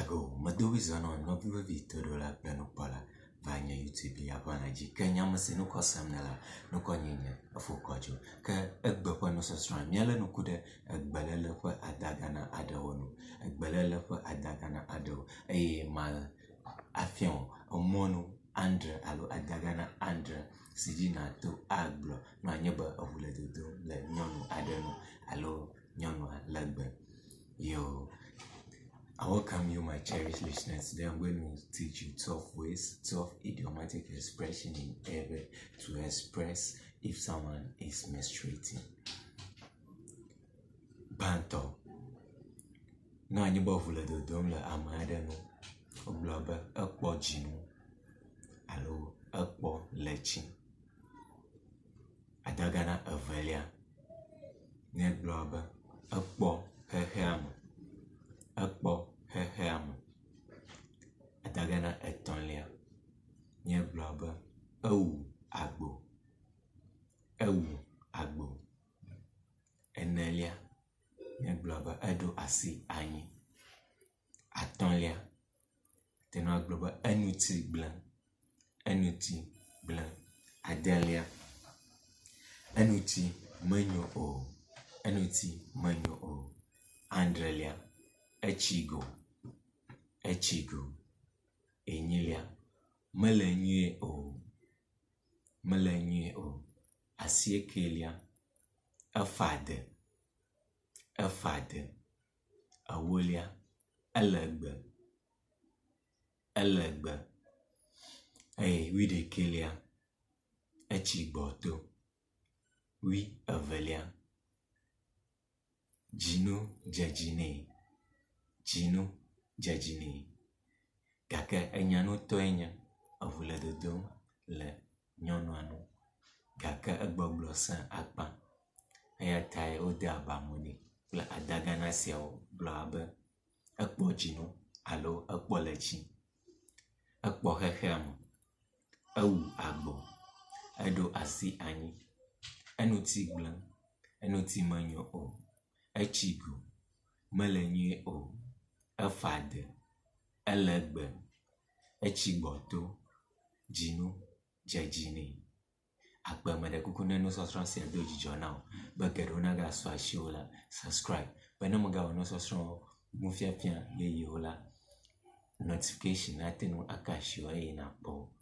Go, Madoizano, no vito la planopola, Vanya YouTube, Yavanaji, Kenyamasi no cosamnella, no conina, a focojo, Egbepo no sostran, Miela no kude, Gbelele for Adagana aɖewo, Gbelele for Adagana aɖewo, mal afion, mono, Andre, alo Adagana Andre, Sijina to Agblo, no anyeba of Ledo, le Nyonu Adeno, alo Nyonu Legbe. Yo. I welcome you, my cherished listeners. Today I'm going to teach you 12 ways, 12 idiomatic expressions in ever to express if someone is menstruating. Banto. No, I never will do dumb la amada no. Oblaba, a pojino. Allo, a po lechin. Adagana avelia. Ned blobber, a po her ham. Akpo heheam Adagana etonlia nye blabba agbo enelia nye blabba edo asi anyi atonlia teno blabba enuti blanc adelia enuti menyo o andrelia Echigo, Enilia, Melenue o, Asiekelia, Afade, Awolia, Elegbe, Widekelia, Echiboto, Avelia, Gino Jajini Gaka enyano toenya avule dodom le nyonoano Gaka egboglosan akpa ayatai ode abamoni le Adagana siao blabe ekpo Gino alo ekpo lechi ekpo heham agbo edo asi anyi enuti blanc enuti manyo o echigo melenye o Afade, Elegbe, Echiboto, Gino, Jajini. Akba mede kukune no sostran se do jijona. Bagerona ga swashiola, subscribe. Benamoga no sostran mufia ye yola. Notification atenu akashio na po.